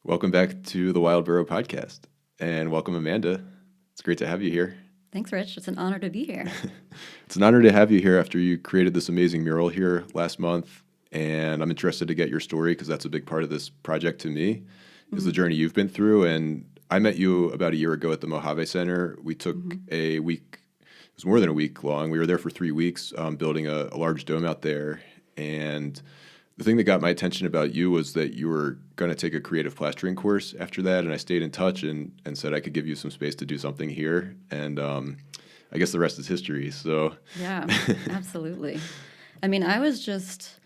Welcome back to the Wild Burrow podcast, and welcome, Amanda. It's great to have you here. Thanks, Rich. It's an honor to be here. It's an honor to have you here after you created this amazing mural here last month, and I'm interested to get your story because that's a big part of this project to me, is the journey you've been through. And I met you about a year ago at the Mojave Center. We took a week, it was more than a week long. We were there for 3 weeks building a large dome out there, and the thing that got my attention about you was that you were going to take a creative plastering course after that, and I stayed in touch and said I could give you some space to do something here, and I guess the rest is history. So Yeah, absolutely. I mean, I was just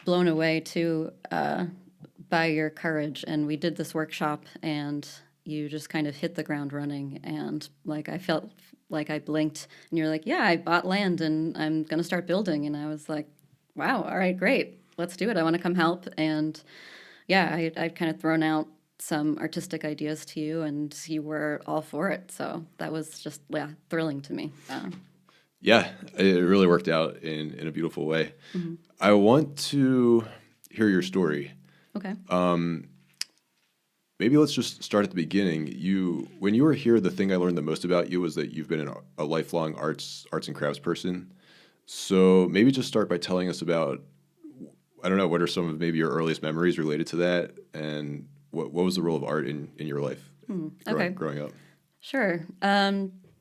blown away too by your courage, and we did this workshop, and you just kind of hit the ground running, and like I felt like I blinked, and you're like, "Yeah, I bought land, and I'm going to start building," and I was like, "Wow, all right, great. Let's do it. I want to come help." And yeah, I'd kind of thrown out some artistic ideas to you, and you were all for it. So that was just, yeah, thrilling to me. yeah, it really worked out in a beautiful way. I want to hear your story. Okay. Maybe let's just start at the beginning. When you were here, the thing I learned the most about you was that you've been a lifelong arts and crafts person. So maybe just start by telling us about, I don't know, what are some of maybe your earliest memories related to that, and what was the role of art in your life Okay. growing up? Sure.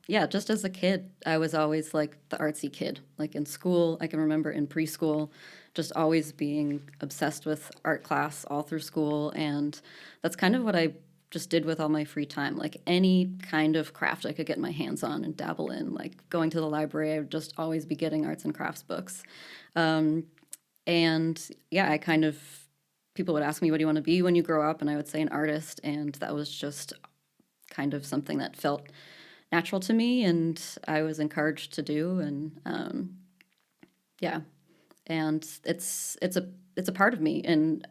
Yeah, just as a kid, I was always like the artsy kid. Like in school, I can remember in preschool, just always being obsessed with art class all through school. And that's kind of what I just did with all my free time. Like any kind of craft I could get my hands on and dabble in. Like going to the library, I would just always be getting arts and crafts books. And yeah, people would ask me, what do you want to be when you grow up? And I would say an artist. And that was just kind of something that felt natural to me and I was encouraged to do. And yeah, and it's a part of me. And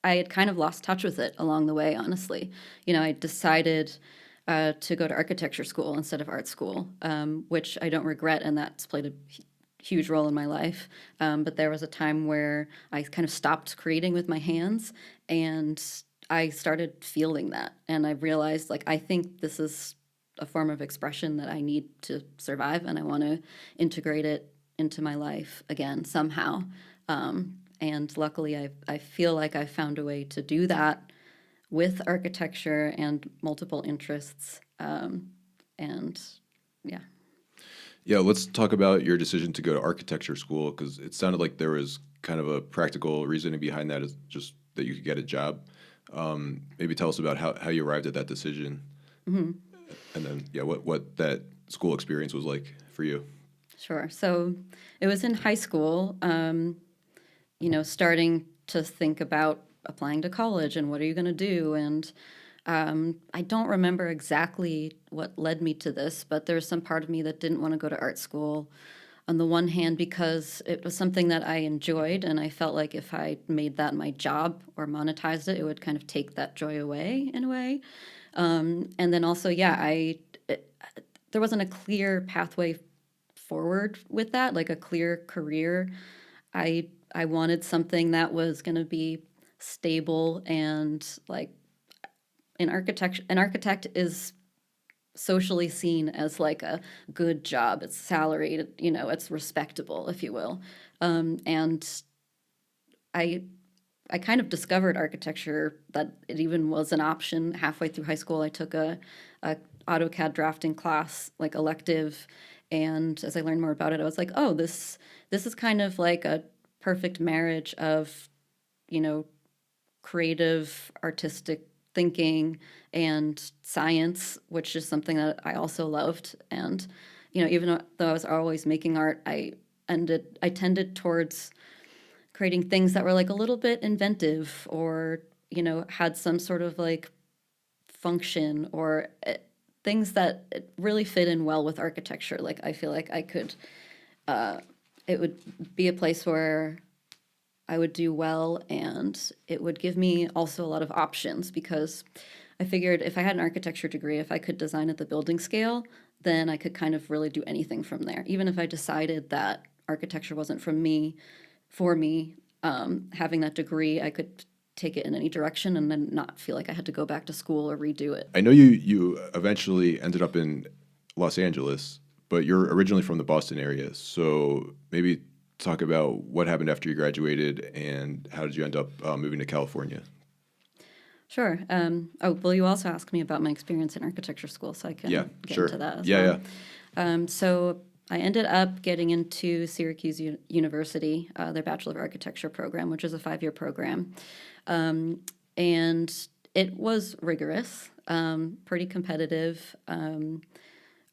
I had kind of lost touch with it along the way, honestly. I decided to go to architecture school instead of art school, which I don't regret, and that's played a huge role in my life. But there was a time where I kind of stopped creating with my hands, and I started feeling that. And I realized, like, I think this is a form of expression that I need to survive, and I want to integrate it into my life again somehow. And luckily, I feel like I found a way to do that with architecture and multiple interests. And yeah. Yeah, let's talk about your decision to go to architecture school, because it sounded like there was kind of a practical reasoning behind that, is just that you could get a job. Maybe tell us about how you arrived at that decision, and then what that school experience was like for you. Sure. So it was in high school, starting to think about applying to college and what are you going to do. And I don't remember exactly what led me to this, but there was some part of me that didn't want to go to art school. On the one hand, because it was something that I enjoyed, and I felt like if I made that my job or monetized it, it would kind of take that joy away in a way. And then also, yeah, there wasn't a clear pathway forward with that, like a clear career. I wanted something that was going to be stable and like an architect is socially seen as like a good job. It's salaried, it's respectable, if you will. And I I kind of discovered architecture that it even was an option halfway through high school. I took a AutoCAD drafting class, like elective, and as I learned more about it, I was like, oh, this is kind of like a perfect marriage of, you know, creative, artistic thinking and science, which is something that I also loved. And, even though I was always making art, I tended towards creating things that were like a little bit inventive or, had some sort of like function or things that really fit in well with architecture. Like I feel like it would be a place where I would do well, and it would give me also a lot of options because I figured if I had an architecture degree, if I could design at the building scale, then I could kind of really do anything from there. Even if I decided that architecture wasn't for me, having that degree, I could take it in any direction and then not feel like I had to go back to school or redo it. I know you eventually ended up in Los Angeles, but you're originally from the Boston area. So maybe talk about what happened after you graduated and how did you end up moving to California? Sure. Well, you also asked me about my experience in architecture school, so I can Yeah, get sure. into that as Yeah, well. yeah. So I ended up getting into Syracuse University, their Bachelor of Architecture program, which is a 5-year program. And it was rigorous, pretty competitive.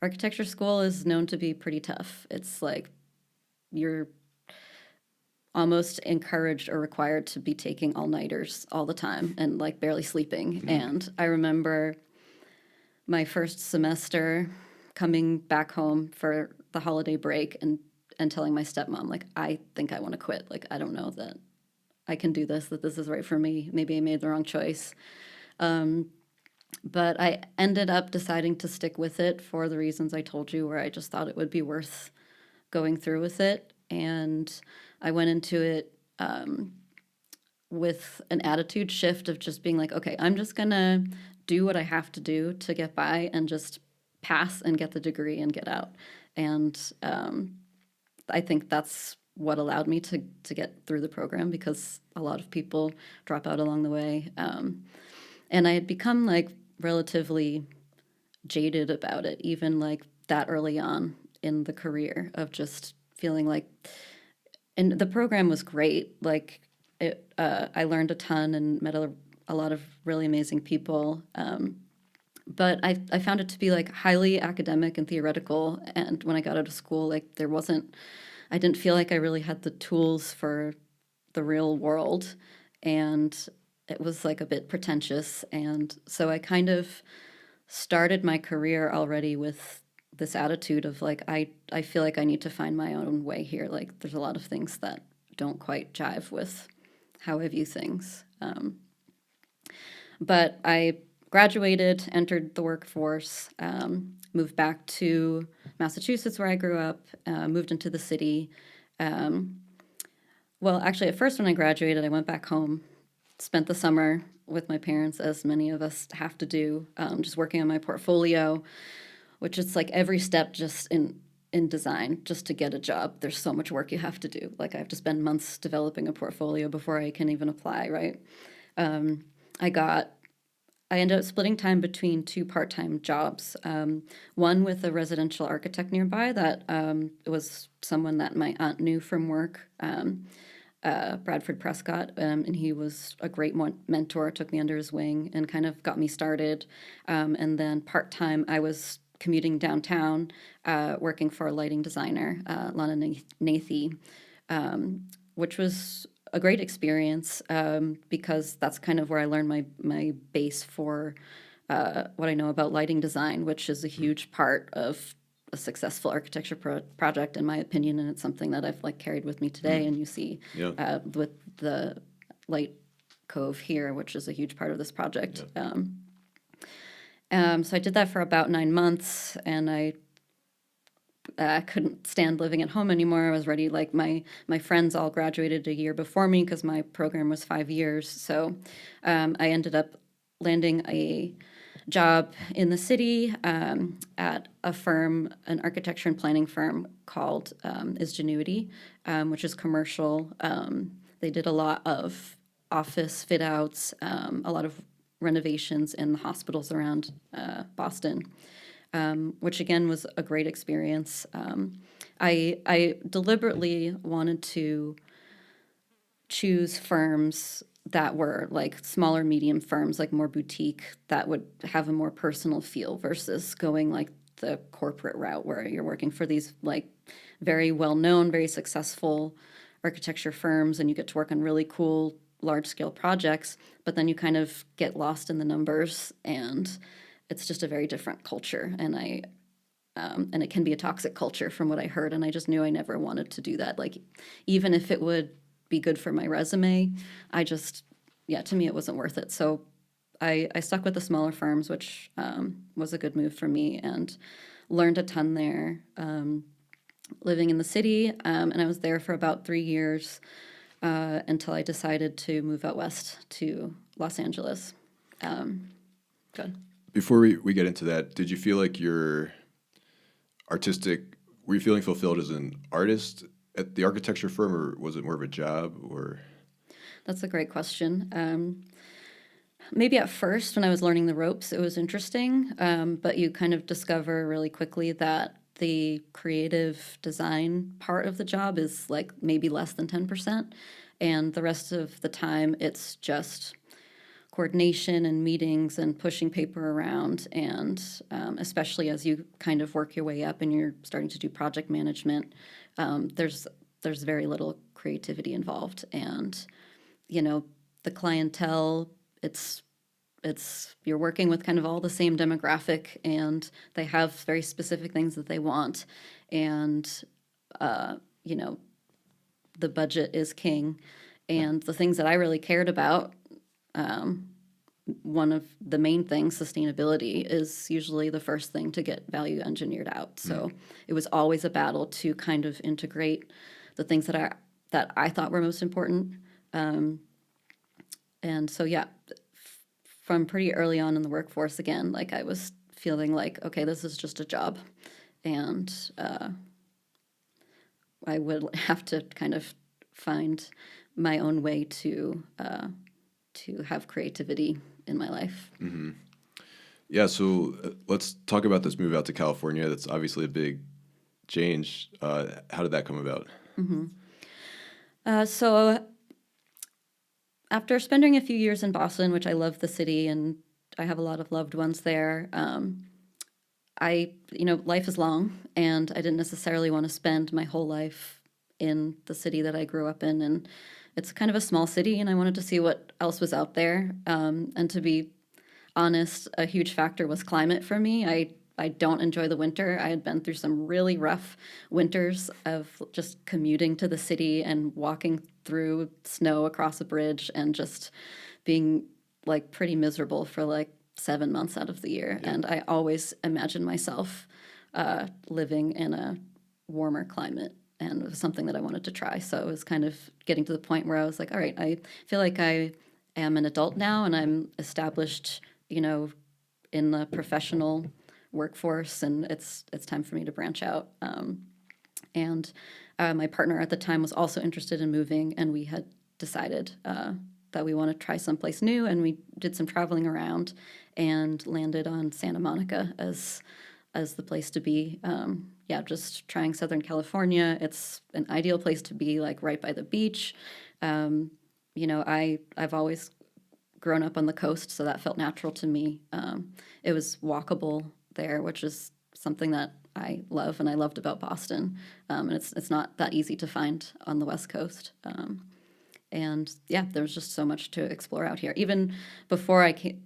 Architecture school is known to be pretty tough. It's like you're almost encouraged or required to be taking all-nighters all the time and like barely sleeping. And I remember my first semester coming back home for the holiday break and telling my stepmom, like, I think I want to quit. Like, I don't know that I can do this, that this is right for me. Maybe I made the wrong choice. But I ended up deciding to stick with it for the reasons I told you, where I just thought it would be worth going through with it. And I went into it with an attitude shift of just being like, okay, I'm just going to do what I have to do to get by and just pass and get the degree and get out. And I think that's what allowed me to get through the program, because a lot of people drop out along the way. And I had become like relatively jaded about it, even like that early on in the career, of just feeling like, and the program was great. Like I learned a ton and met a lot of really amazing people. But I found it to be like highly academic and theoretical. And when I got out of school, like I didn't feel like I really had the tools for the real world. And it was like a bit pretentious. And so I kind of started my career already with this attitude of like, I feel like I need to find my own way here. Like there's a lot of things that don't quite jive with how I view things. But I graduated, entered the workforce, moved back to Massachusetts where I grew up, moved into the city. Well, actually, at first when I graduated, I went back home, spent the summer with my parents, as many of us have to do, just working on my portfolio, which is like every step just in design, just to get a job. There's so much work you have to do. Like I have to spend months developing a portfolio before I can even apply, right? I ended up splitting time between 2 part-time jobs. One with a residential architect nearby that was someone that my aunt knew from work, Bradford Prescott, and he was a great mentor, took me under his wing and kind of got me started. And then part-time, I was commuting downtown, working for a lighting designer, Lana Nathy, which was a great experience, because that's kind of where I learned my base for what I know about lighting design, which is a huge part of a successful architecture project, in my opinion, and it's something that I've like carried with me today. And you see with the light cove here, which is a huge part of this project. So I did that for about 9 months, and I couldn't stand living at home anymore. I was ready. Like my friends all graduated a year before me because my program was 5 years. So I ended up landing a job in the city at a firm, an architecture and planning firm called Isgenuity, which is commercial. They did a lot of office fit outs, a lot of renovations in the hospitals around Boston. Which again was a great experience. I deliberately wanted to choose firms that were like smaller, medium firms, like more boutique, that would have a more personal feel versus going like the corporate route where you're working for these like very well-known, very successful architecture firms, and you get to work on really cool large-scale projects, but then you kind of get lost in the numbers, and it's just a very different culture. And and it can be a toxic culture from what I heard, and I just knew I never wanted to do that. Like, even if it would be good for my resume, to me, it wasn't worth it. So I stuck with the smaller firms, which was a good move for me, and learned a ton there. Living in the city, and I was there for about 3 years. until I decided to move out west to Los Angeles. Good. Before we get into that, did you feel like your artistic, were you feeling fulfilled as an artist at the architecture firm, or was it more of a job? Or That's a great question. Maybe at first, when I was learning the ropes, it was interesting, but you kind of discover really quickly that the creative design part of the job is like maybe less than 10%. And the rest of the time, it's just coordination and meetings and pushing paper around. And especially as you kind of work your way up and you're starting to do project management, there's very little creativity involved. And, the clientele, it's you're working with kind of all the same demographic, and they have very specific things that they want. And, uh, you know, the budget is king. And the things that I really cared about, one of the main things, sustainability, is usually the first thing to get value engineered out. So it was always a battle to kind of integrate the things that I thought were most important. And so, yeah, from pretty early on in the workforce, again, like I was feeling like, okay, this is just a job. And I would have to kind of find my own way to have creativity in my life. yeah, so let's talk about this move out to California. That's obviously a big change. How did that come about? So after spending a few years in Boston, which I love the city and I have a lot of loved ones there, life is long, and I didn't necessarily want to spend my whole life in the city that I grew up in. And it's kind of a small city, and I wanted to see what else was out there. And to be honest, a huge factor was climate for me. I don't enjoy the winter. I had been through some really rough winters of just commuting to the city and walking through snow across a bridge and just being like pretty miserable for like 7 months out of the year. Yeah. And I always imagined myself living in a warmer climate, and it was something that I wanted to try. So it was kind of getting to the point where I was like, all right, I feel like I am an adult now and I'm established, in the professional workforce, and it's time for me to branch out. And my partner at the time was also interested in moving, and we had decided that we want to try someplace new, and we did some traveling around and landed on Santa Monica as the place to be. Just trying Southern California. It's an ideal place to be, like right by the beach. I've always grown up on the coast, so that felt natural to me. It was walkable there, which is something that I love and I loved about Boston. And it's not that easy to find on the West Coast. And yeah, there was just so much to explore out here. Even before I came,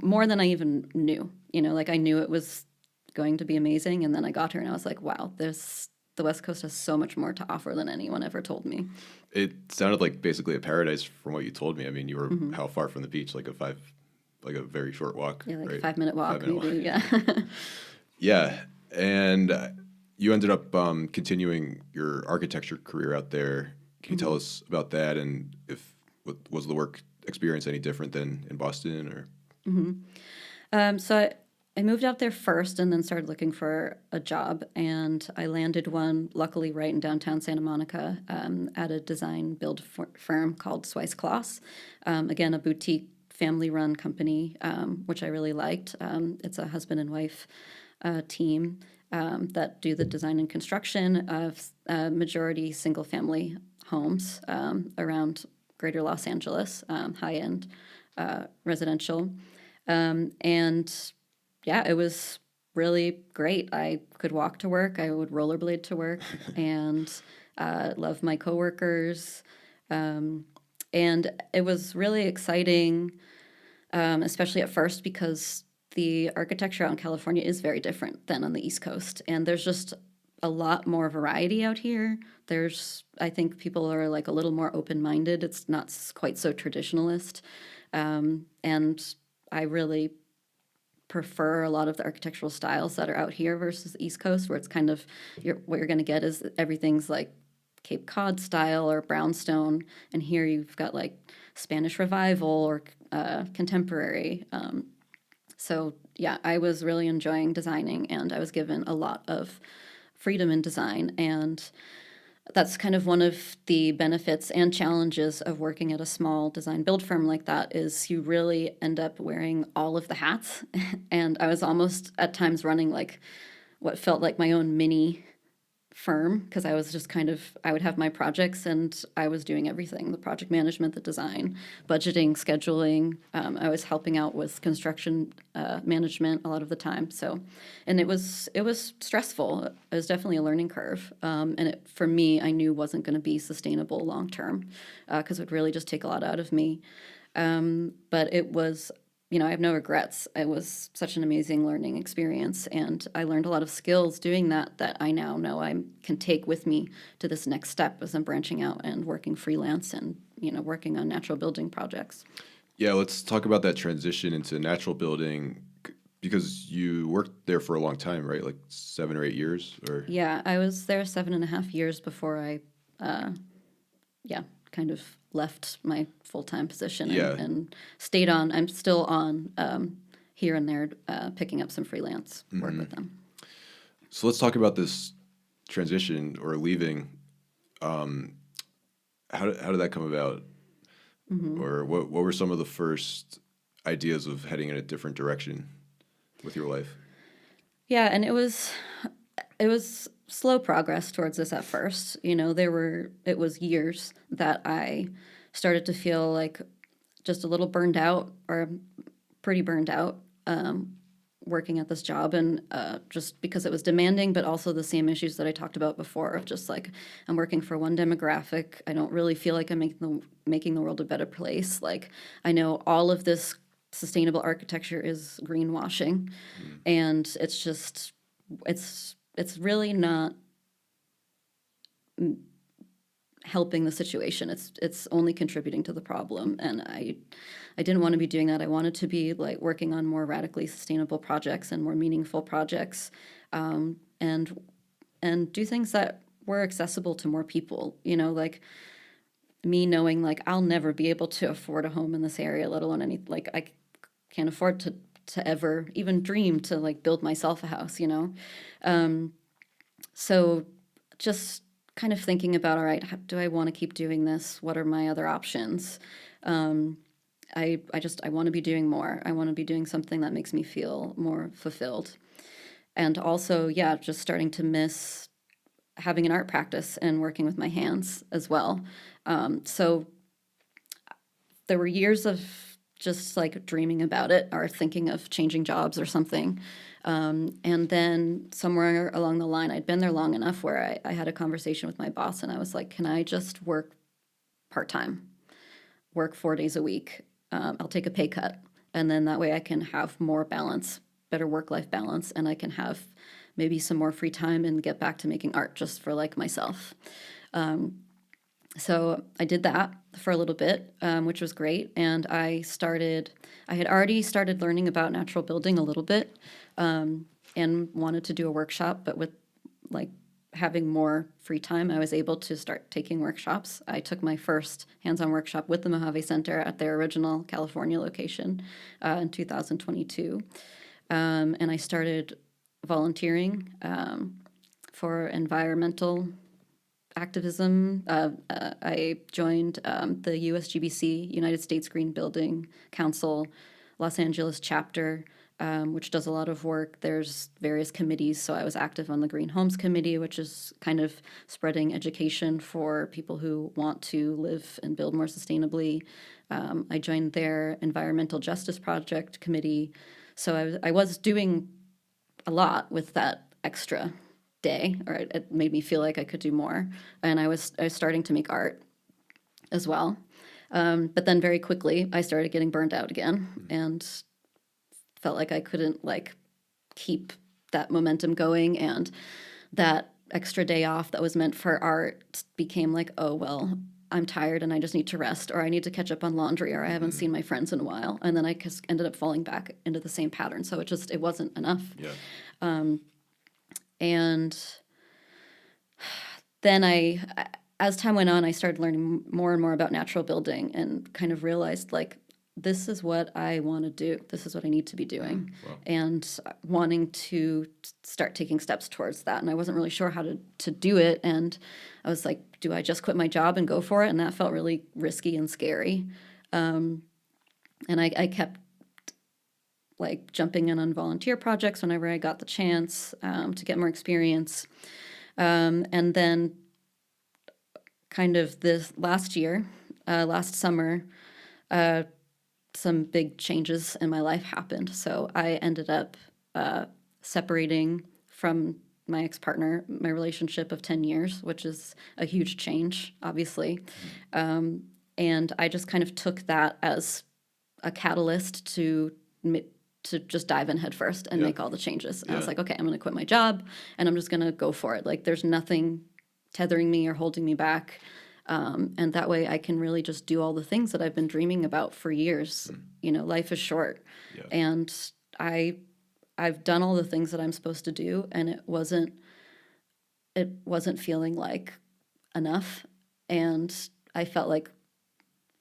more than I even knew. Like I knew it was going to be amazing, and then I got here and I was like, wow, the West Coast has so much more to offer than anyone ever told me. It sounded like basically a paradise from what you told me. I mean, you were how far from the beach? Like a very short walk. Yeah, like right? a 5-minute walk, 5-minute maybe. walk. Yeah. Yeah, and you ended up continuing your architecture career out there. Can you tell us about that, and if was the work experience any different than in Boston, or? So I moved out there first and then started looking for a job, and I landed one, luckily, right in downtown Santa Monica at a design build firm called Swice Kloss. Again, a boutique family-run company, which I really liked. It's a husband and wife team that do the design and construction of majority single-family homes around greater Los Angeles, high-end residential. And yeah, it was really great. I could walk to work. I would rollerblade to work, and love my coworkers. And it was really exciting, especially at first, because the architecture out in California is very different than on the East Coast, and there's just a lot more variety out here. I think people are like a little more open-minded. It's not quite so traditionalist, and I really prefer a lot of the architectural styles that are out here versus the East Coast, where it's kind of what you're going to get is everything's like Cape Cod style or brownstone, and here you've got like Spanish Revival or contemporary. So yeah, I was really enjoying designing, and I was given a lot of freedom in design, and that's kind of one of the benefits and challenges of working at a small design build firm like that is you really end up wearing all of the hats. And I was almost at times running like what felt like my own mini firm because I was just kind of, I would have my projects and I was doing everything, the project management, the design, budgeting, scheduling. I was helping out with construction management a lot of the time. So, and it was stressful. It was definitely a learning curve. And it, for me, I knew wasn't going to be sustainable long term because it would really just take a lot out of me. But it was, I have no regrets. It was such an amazing learning experience, and I learned a lot of skills doing that I now know I can take with me to this next step as I'm branching out and working freelance and, working on natural building projects. Yeah, let's talk about that transition into natural building because you worked there for a long time, right? Like 7 or 8 years, or Yeah, I was there 7.5 years before I, kind of left my full-time position yeah. and stayed on. I'm still on here and there, picking up some freelance work with them. So let's talk about this transition or leaving. How did that come about? Or what were some of the first ideas of heading in a different direction with your life? Yeah, and it was slow progress towards this at first. It was years that I started to feel like just a little burned out or pretty burned out working at this job, and just because it was demanding, but also the same issues that I talked about before of just like I'm working for one demographic. I don't really feel like I'm making the world a better place. Like I know all of this sustainable architecture is greenwashing, and it's just it's really not helping the situation. It's only contributing to the problem, and I didn't want to be doing that. I wanted to be like working on more radically sustainable projects and more meaningful projects, and do things that were accessible to more people. Like me knowing like I'll never be able to afford a home in this area, let alone any like I can't afford to ever even dream to like build myself a house. So just kind of thinking about, all right, do I want to keep doing this? What are my other options? I want to be doing more. I want to be doing something that makes me feel more fulfilled. And also, yeah, just starting to miss having an art practice and working with my hands as well. So there were years of just like dreaming about it or thinking of changing jobs or something. And then somewhere along the line, I'd been there long enough where I had a conversation with my boss and I was like, can I just work part-time, work 4 days a week? I'll take a pay cut. And then that way I can have more balance, better work-life balance, and I can have maybe some more free time and get back to making art just for like myself. So I did that for a little bit, which was great. And I had already started learning about natural building a little bit, and wanted to do a workshop, but with like having more free time, I was able to start taking workshops. I took my first hands-on workshop with the Mojave Center at their original California location in 2022. And I started volunteering for environmental activism. I joined the USGBC, United States Green Building Council, Los Angeles chapter, which does a lot of work. There's various committees, so I was active on the Green Homes Committee, which is kind of spreading education for people who want to live and build more sustainably. I joined their Environmental Justice Project committee, so I was doing a lot with that extra day, or it made me feel like I could do more. And I was starting to make art as well. But then very quickly I started getting burned out again and felt like I couldn't like keep that momentum going, and that extra day off that was meant for art became like, oh, well, I'm tired and I just need to rest, or I need to catch up on laundry, or I haven't seen my friends in a while. And then I just ended up falling back into the same pattern. So it wasn't enough. Yeah. And then as time went on, I started learning more and more about natural building and kind of realized like, this is what I want to do. This is what I need to be doing. Wow. And wanting to start taking steps towards that. And I wasn't really sure how to do it. And I was like, do I just quit my job and go for it? And that felt really risky and scary. And I kept like jumping in on volunteer projects whenever I got the chance to get more experience. And then kind of this last year, last summer, some big changes in my life happened. So I ended up separating from my ex-partner, my relationship of 10 years, which is a huge change, obviously. And I just kind of took that as a catalyst to just dive in head first and make all the changes. And I was like, okay, I'm going to quit my job and I'm just going to go for it. Like there's nothing tethering me or holding me back. And that way I can really just do all the things that I've been dreaming about for years. You know, life is short. And I've done all the things that I'm supposed to do, and it wasn't feeling like enough. And I felt like,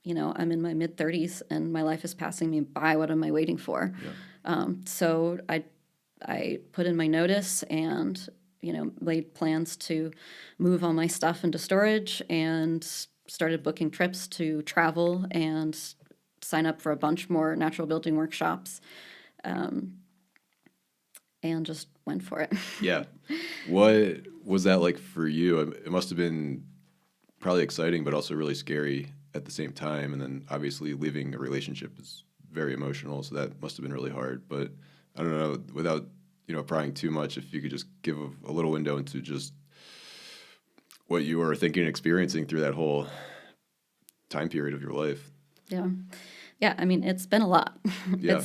you know, I'm in my mid-30s and my life is passing me by. What am I waiting for? So I put in my notice and, you know, laid plans to move all my stuff into storage and started booking trips to travel and sign up for a bunch more natural building workshops, and just went for it. Yeah. What was that like for you? It must have been probably exciting, but also really scary at the same time. And then obviously leaving a relationship is very emotional, so that must have been really hard. But I don't know, without, you know, prying too much, if you could just give a little window into just what you were thinking and experiencing through that whole time period of your life. Yeah, I mean, it's been a lot. Yeah.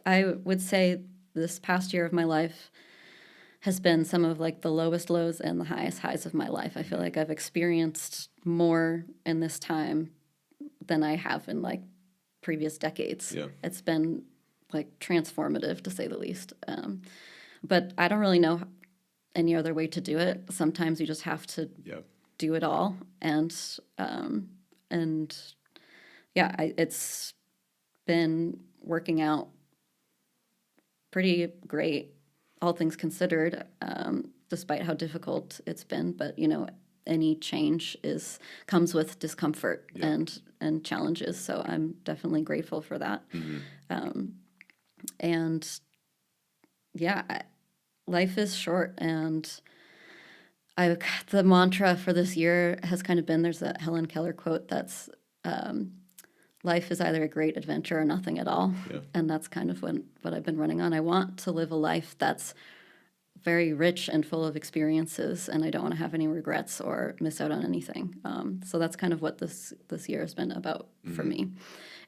I would say this past year of my life has been some of like the lowest lows and the highest highs of my life. I feel like I've experienced more in this time than I have in like previous decades. It's been like transformative, to say the least. But I don't really know any other way to do it. Sometimes you just have to do it all. And yeah, it's been working out pretty great, all things considered, despite how difficult it's been. But, you know, any change comes with discomfort and challenges. So I'm definitely grateful for that. And yeah, life is short, and the mantra for this year has kind of been, there's a Helen Keller quote that's, life is either a great adventure or nothing at all. And that's kind of what I've been running on. I want to live a life that's very rich and full of experiences, and I don't want to have any regrets or miss out on anything. So that's kind of what this year has been about for me.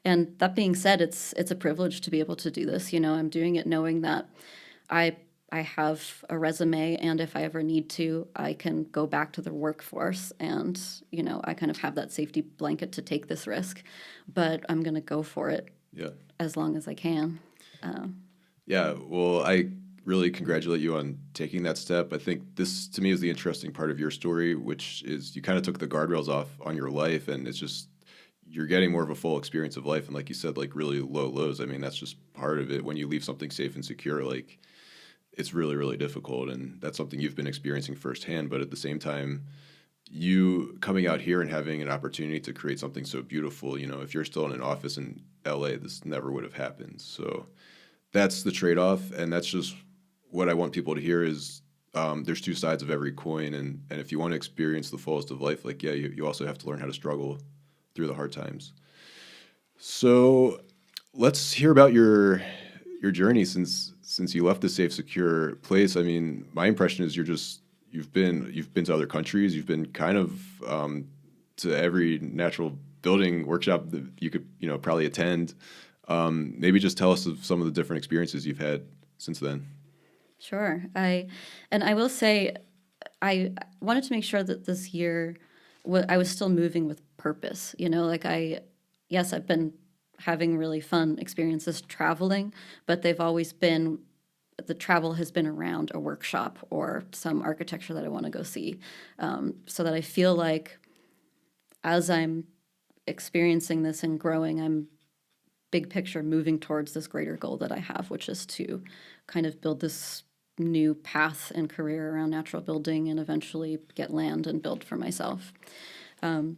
And that being said, it's a privilege to be able to do this. You know, I'm doing it knowing that I have a resume, and if I ever need to, I can go back to the workforce, and, you know, I kind of have that safety blanket to take this risk, but I'm going to go for it as long as I can. Well, I really congratulate you on taking that step. I think this, to me, is the interesting part of your story, which is you kind of took the guardrails off on your life, and it's just you're getting more of a full experience of life. And like you said, like really low lows. I mean, that's just part of it. When you leave something safe and secure, like it's really, really difficult. And that's something you've been experiencing firsthand. But at the same time, you coming out here and having an opportunity to create something so beautiful, you know, if you're still in an office in LA, this never would have happened. So that's the trade-off. And that's just what I want people to hear is there's two sides of every coin. And if you want to experience the fullest of life, like, you also have to learn how to struggle through the hard times. So let's hear about your journey since you left the safe, secure place. I mean, my impression is you've been to other countries. You've been kind of to every natural building workshop that you could, you know, probably attend. Maybe just tell us of some of the different experiences you've had since then. Sure. I will say I wanted to make sure that this year I was still moving with purpose. You know, like I've been having really fun experiences traveling, but the travel has been around a workshop or some architecture that I want to go see, so that I feel like as I'm experiencing this and growing, I'm big picture moving towards this greater goal that I have, which is to kind of build this new path and career around natural building and eventually get land and build for myself. And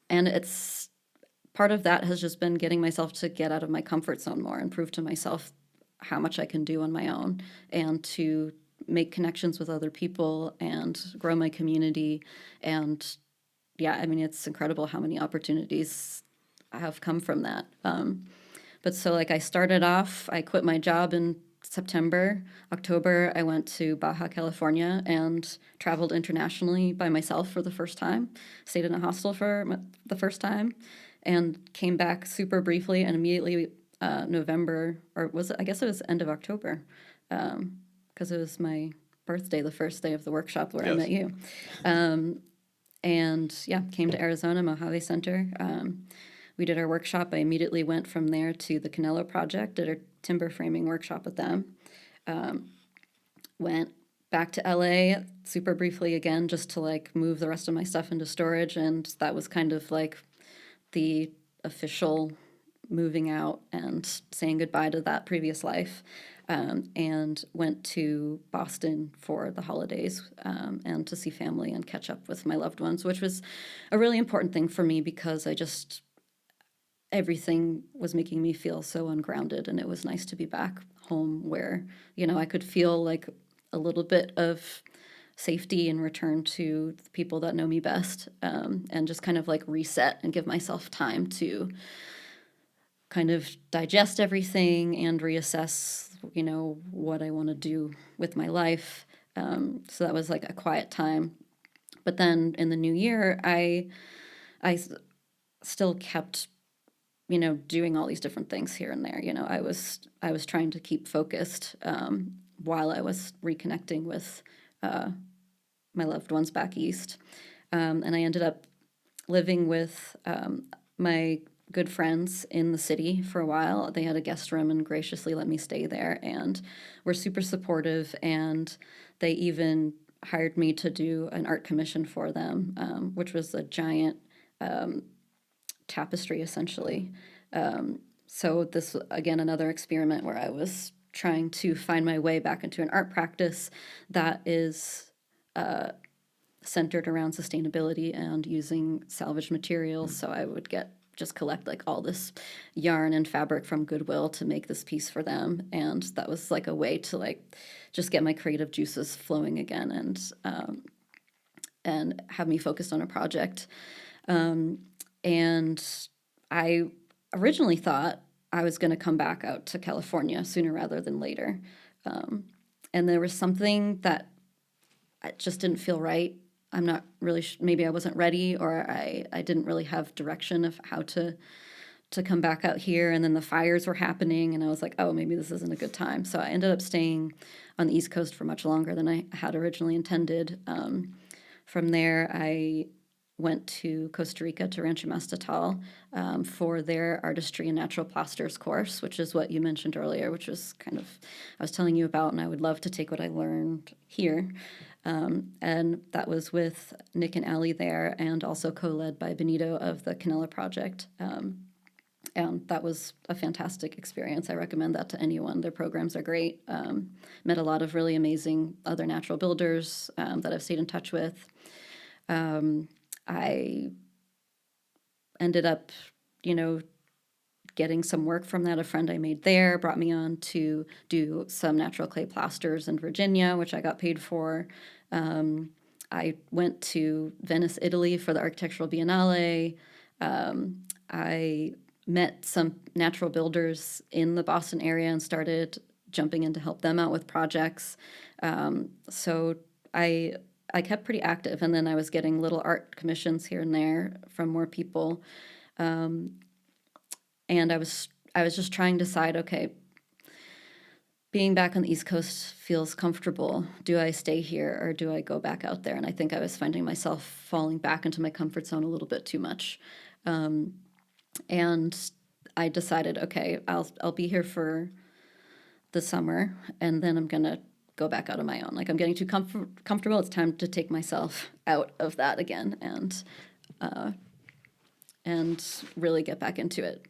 it's part of that has just been getting myself to get out of my comfort zone more and prove to myself how much I can do on my own, and to make connections with other people and grow my community. And yeah, I mean, it's incredible how many opportunities have come from that. But so, like, I started off, I quit my job in September. October, I went to Baja California and traveled internationally by myself for the first time. Stayed in a hostel for the first time and came back super briefly, and immediately November, or was it, I guess it was end of October, because it was my birthday, the first day of the workshop where I Yes. met you. And yeah, came to Arizona, Mojave Center. We did our workshop. I immediately went from there to the Cavallo project, did our timber framing workshop with them. Went back to LA super briefly again, just to like move the rest of my stuff into storage. And that was kind of like the official moving out and saying goodbye to that previous life. And went to Boston for the holidays, and to see family and catch up with my loved ones, which was a really important thing for me because everything was making me feel so ungrounded, and it was nice to be back home where, I could feel like a little bit of safety and return to the people that know me best, and just kind of like reset and give myself time to kind of digest everything and reassess, what I want to do with my life. So that was like a quiet time. But then in the new year, I still kept, doing all these different things here and there. I was trying to keep focused, while I was reconnecting with my loved ones back east. And I ended up living with my good friends in the city for a while. They had a guest room and graciously let me stay there, and were super supportive. And they even hired me to do an art commission for them, which was a giant tapestry, essentially. So this, again, another experiment where I was trying to find my way back into an art practice that is centered around sustainability and using salvaged materials. So I would just collect like all this yarn and fabric from Goodwill to make this piece for them. And that was like a way to like just get my creative juices flowing again, and have me focused on a project. And I originally thought I was going to come back out to California sooner rather than later. And there was something that just didn't feel right. I'm not really maybe I wasn't ready, or I didn't really have direction of how to come back out here. And then the fires were happening, and I was like, oh, maybe this isn't a good time. So I ended up staying on the East Coast for much longer than I had originally intended. From there, I went to Costa Rica to Rancho Mastatal, for their artistry and natural plasters course, which is what you mentioned earlier, which was kind of, I was telling you about, and I would love to take what I learned here. And that was with Nick and Allie there, and also co-led by Benito of the Canela Project. And that was a fantastic experience. I recommend that to anyone. Their programs are great. Met a lot of really amazing other natural builders that I've stayed in touch with. I ended up, getting some work from that. A friend I made there brought me on to do some natural clay plasters in Virginia, which I got paid for. I went to Venice, Italy for the Architectural Biennale. I met some natural builders in the Boston area and started jumping in to help them out with projects. So I kept pretty active, and then I was getting little art commissions here and there from more people. And I was just trying to decide, okay, being back on the East Coast feels comfortable. Do I stay here or do I go back out there? And I think I was finding myself falling back into my comfort zone a little bit too much. And I decided, okay, I'll be here for the summer, and then I'm gonna go back out on my own. Like, I'm getting too comfortable. It's time to take myself out of that again. And and really get back into it.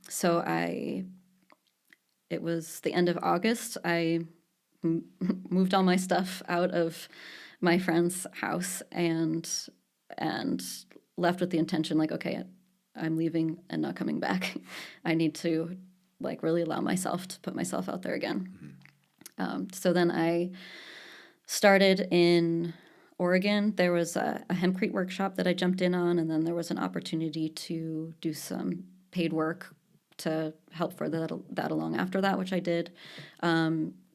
So it was the end of August. I moved all my stuff out of my friend's house and left with the intention, like, okay, I'm leaving and not coming back. I need to like really allow myself to put myself out there again. So then I started in Oregon. There was a hempcrete workshop that I jumped in on, and then there was an opportunity to do some paid work to help further that along after that, which I did.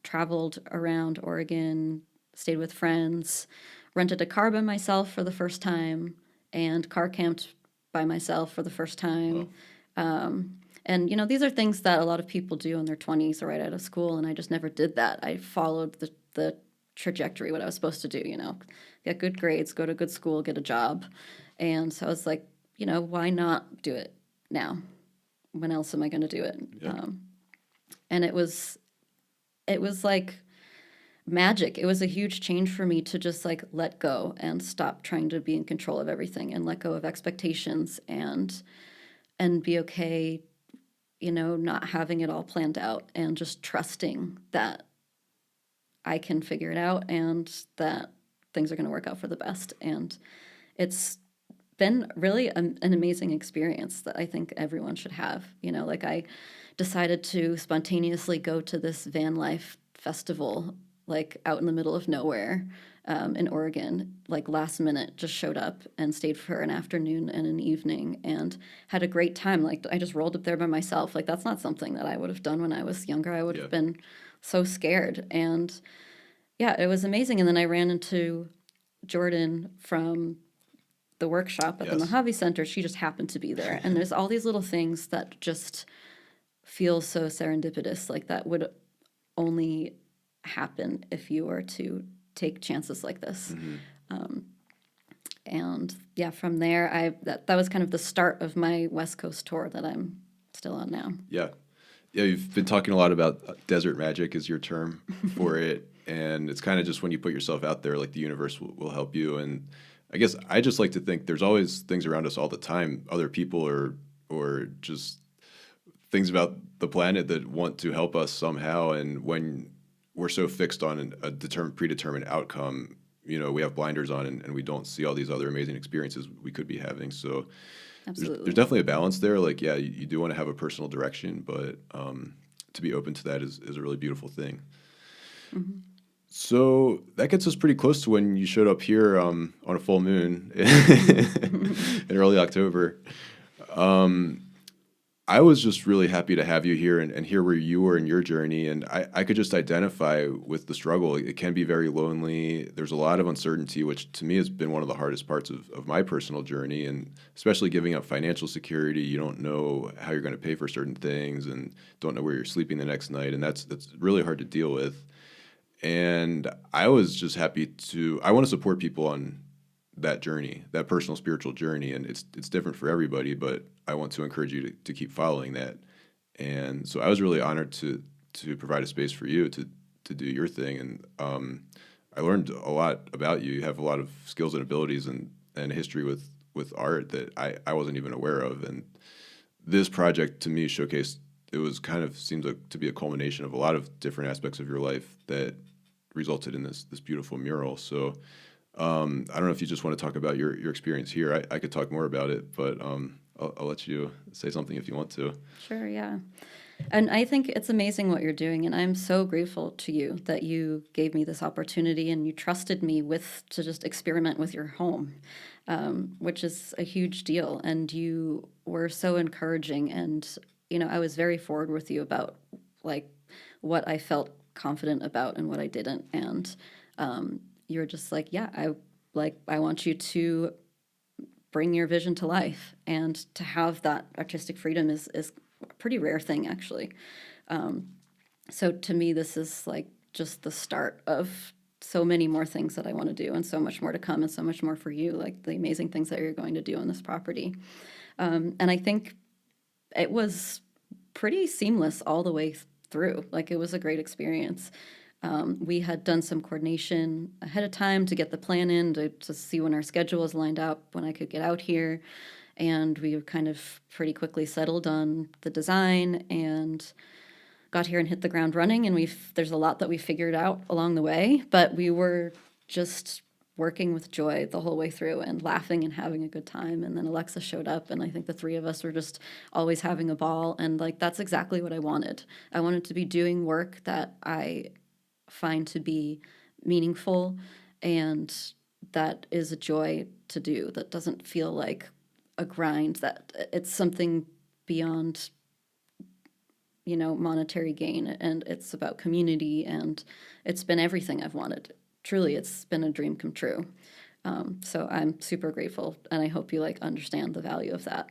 Traveled around Oregon, stayed with friends, rented a car by myself for the first time, and car camped by myself for the first time. And, you know, these are things that a lot of people do in their 20s or right out of school, and I just never did that. I followed the trajectory, what I was supposed to do, you know, get good grades, go to good school, get a job. And so I was like, you know, why not do it now? When else am I going to do it? Yeah. And it was like magic. It was a huge change for me to just like let go and stop trying to be in control of everything and let go of expectations and be okay, you know, not having it all planned out and just trusting that I can figure it out and that things are going to work out for the best. And it's been really an amazing experience that I think everyone should have. You know, like I decided to spontaneously go to this van life festival, like out in the middle of nowhere in Oregon, like last minute, just showed up and stayed for an afternoon and an evening and had a great time. Like I just rolled up there by myself. Like that's not something that I would have done when I was younger. I would have been so scared. And yeah, it was amazing. And then I ran into Jordan from the workshop at the Mojave Center. She just happened to be there. And there's all these little things that just feel so serendipitous, like that would only happen if you were to take chances like this. And yeah, from there, that was kind of the start of my West Coast tour that I'm still on now. Yeah. Yeah, you've been talking a lot about desert magic is your term for it. And it's kind of just when you put yourself out there, like the universe will help you. And I guess I just like to think there's always things around us all the time, other people or just things about the planet that want to help us somehow. And when we're so fixed on a predetermined outcome, you know, we have blinders on and we don't see all these other amazing experiences we could be having. So there's definitely a balance there. Like, yeah, you do want to have a personal direction, but to be open to that is a really beautiful thing. Mm-hmm. So that gets us pretty close to when you showed up here on a full moon in early October. I was just really happy to have you here and hear where you were in your journey. And I could just identify with the struggle. It can be very lonely. There's a lot of uncertainty, which to me has been one of the hardest parts of my personal journey. And especially giving up financial security, you don't know how you're going to pay for certain things and don't know where you're sleeping the next night. And that's really hard to deal with. And I was just happy I want to support people on that journey, that personal spiritual journey. And it's different for everybody, but I want to encourage you to keep following that. And so I was really honored to provide a space for you to do your thing. And I learned a lot about you. You have a lot of skills and abilities and a history with art that I wasn't even aware of. And this project to me showcased, it was kind of seems like to be a culmination of a lot of different aspects of your life that resulted in this beautiful mural. So I don't know if you just want to talk about your experience here. I could talk more about it, but I'll let you say something if you want to. Sure, yeah. And I think it's amazing what you're doing, and I'm so grateful to you that you gave me this opportunity and you trusted me to just experiment with your home, which is a huge deal. And you were so encouraging, and you know, I was very forward with you about like what I felt confident about and what I didn't. And you were just like, yeah, I want you to bring your vision to life, and to have that artistic freedom is a pretty rare thing, actually. So to me, this is like just the start of so many more things that I want to do, and so much more to come, and so much more for you, like the amazing things that you're going to do on this property. And I think it was pretty seamless all the way through. Like it was a great experience. We had done some coordination ahead of time to get the plan in to see when our schedule was lined up, when I could get out here. And we kind of pretty quickly settled on the design and got here and hit the ground running. And there's a lot that we figured out along the way, but we were just working with joy the whole way through and laughing and having a good time. And then Alexa showed up, and I think the three of us were just always having a ball. And like, that's exactly what I wanted. I wanted to be doing work that I find to be meaningful and that is a joy to do, that doesn't feel like a grind, that it's something beyond monetary gain, and it's about community, and it's been everything I've wanted. Truly, it's been a dream come true. So I'm super grateful, and I hope you understand the value of that.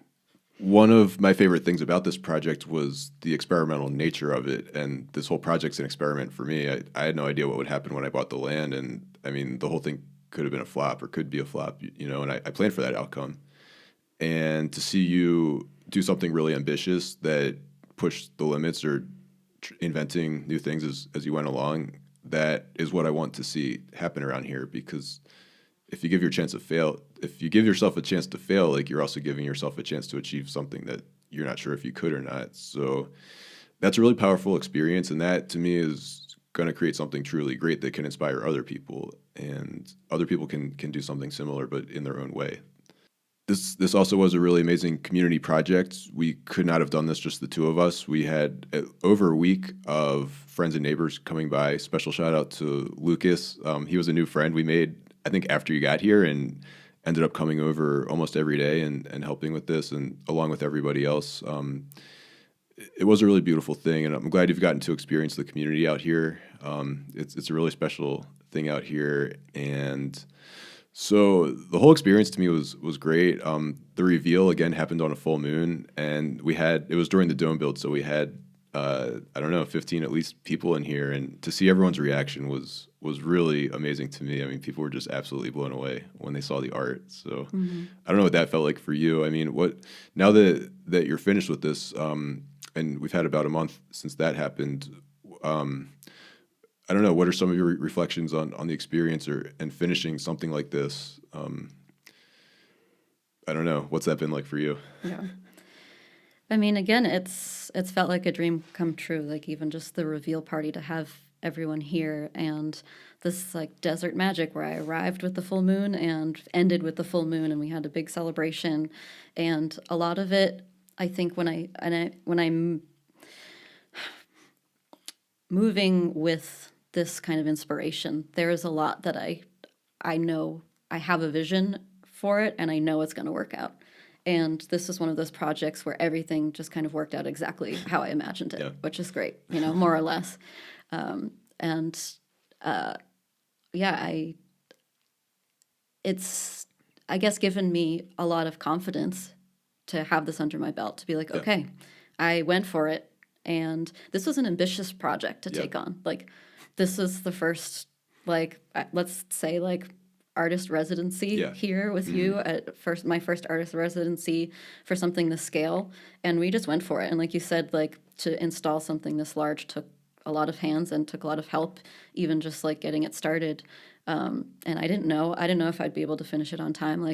One of my favorite things about this project was the experimental nature of it, and this whole project's an experiment for me. I had no idea what would happen when I bought the land, and I mean, the whole thing could have been a flop or could be a flop, and I planned for that outcome. And to see you do something really ambitious that pushed the limits or inventing new things as you went along, that is what I want to see happen around here. Because if you give yourself a chance to fail, like, you're also giving yourself a chance to achieve something that you're not sure if you could or not. So that's a really powerful experience, and that to me is going to create something truly great that can inspire other people, and other people can do something similar but in their own way. This also was a really amazing community project. We could not have done this just the two of us. We had over a week of friends and neighbors coming by. Special shout out to Lucas. He was a new friend we made, I think, after you got here, and ended up coming over almost every day and helping with this, and along with everybody else. It was a really beautiful thing, and I'm glad you've gotten to experience the community out here. It's a really special thing out here, and so the whole experience to me was great. The reveal again happened on a full moon, and it was during the dome build, so we had I don't know, 15 at least people in here, and to see everyone's reaction was really amazing to me. I mean, people were just absolutely blown away when they saw the art. So I don't know what that felt like for you. I mean, now that you're finished with this, and we've had about a month since that happened. I don't know. What are some of your reflections on the experience and finishing something like this? I don't know. What's that been like for you? Yeah. I mean, again, it's felt like a dream come true. Like, even just the reveal party, to have everyone here, and this desert magic where I arrived with the full moon and ended with the full moon, and we had a big celebration. And a lot of it, I think, when I'm moving with this kind of inspiration, there is a lot that I know I have a vision for it, and I know it's going to work out. And this is one of those projects where everything just kind of worked out exactly how I imagined it, which is great, more or less. It's, I guess, given me a lot of confidence to have this under my belt, to be like, okay, I went for it. And this was an ambitious project to take on. Like, this is the first, let's say, artist residency here with you at my first artist residency for something this scale, and we just went for it. And like you said, to install something this large took a lot of hands and took a lot of help, even just getting it started. And I didn't know if I'd be able to finish it on time.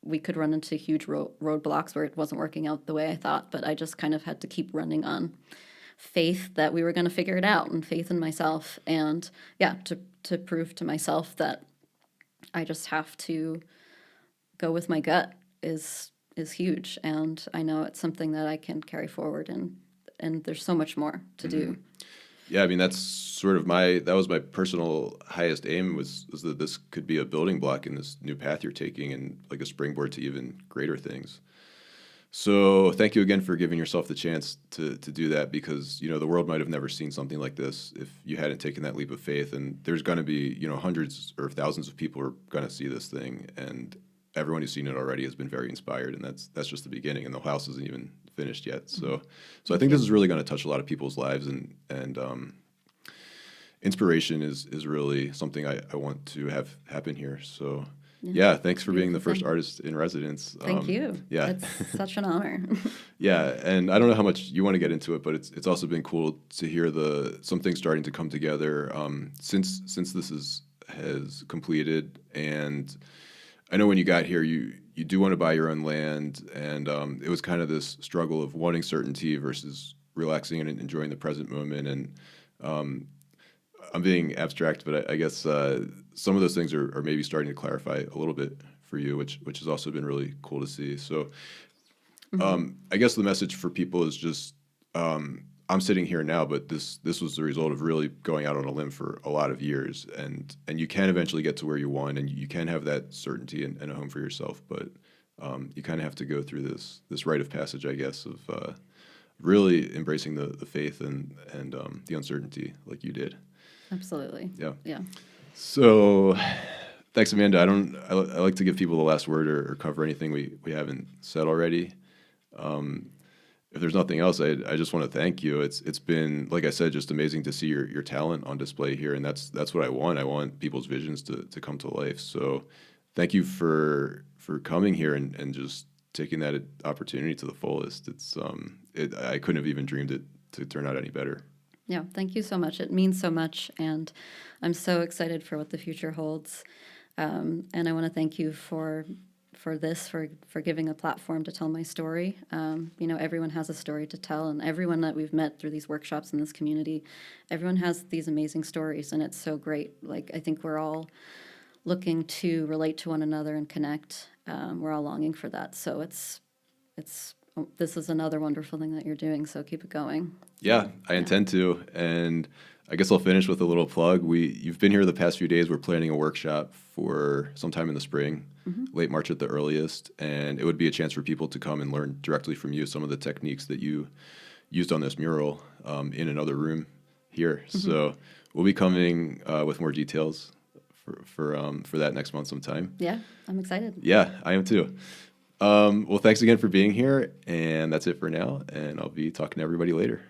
We could run into huge roadblocks where it wasn't working out the way I thought, but I just kind of had to keep running on faith that we were going to figure it out, and faith in myself, and to prove to myself that I just have to go with my gut is huge, and I know it's something that I can carry forward, and there's so much more to do. Yeah, I mean, that's sort of that was my personal highest aim, was that this could be a building block in this new path you're taking, and a springboard to even greater things. So thank you again for giving yourself the chance to do that, because the world might have never seen something like this if you hadn't taken that leap of faith. And there's going to be hundreds or thousands of people who are going to see this thing, and everyone who's seen it already has been very inspired, and that's just the beginning, and the house isn't even finished yet. So I think this is really going to touch a lot of people's lives, and inspiration is really something I want to have happen here. So Yeah, thanks for being the Beautiful first thing. artist in residence. Thank you. Yeah. It's such an honor. Yeah, and I don't know how much you want to get into it, but it's also been cool to hear some things starting to come together since this has completed. And I know when you got here, you do want to buy your own land, and it was kind of this struggle of wanting certainty versus relaxing and enjoying the present moment. And I'm being abstract, but I guess some of those things are maybe starting to clarify a little bit for you, which has also been really cool to see. So I guess the message for people is just I'm sitting here now, but this was the result of really going out on a limb for a lot of years, and you can eventually get to where you want, and you can have that certainty and a home for yourself, but you kind of have to go through this rite of passage, I guess, of really embracing the faith and the uncertainty like you did. Absolutely. Yeah. Yeah. So, thanks, Amanda. I like to give people the last word or cover anything we haven't said already. If there's nothing else, I just want to thank you. It's been, like I said, just amazing to see your talent on display here, and that's what I want. I want people's visions to come to life. So, thank you for coming here and just taking that opportunity to the fullest. I couldn't have even dreamed it to turn out any better. Yeah, thank you so much. It means so much, and I'm so excited for what the future holds. And I want to thank you for giving a platform to tell my story. Everyone has a story to tell, and everyone that we've met through these workshops in this community, everyone has these amazing stories, and it's so great. Like, I think we're all looking to relate to one another and connect. We're all longing for that. So this is another wonderful thing that you're doing. So keep it going. Yeah, I intend to. And I guess I'll finish with a little plug. You've been here the past few days. We're planning a workshop for sometime in the spring, late March at the earliest. And it would be a chance for people to come and learn directly from you some of the techniques that you used on this mural in another room here. So we'll be coming with more details for that next month sometime. Yeah, I'm excited. Yeah, I am too. Well, thanks again for being here. And that's it for now. And I'll be talking to everybody later.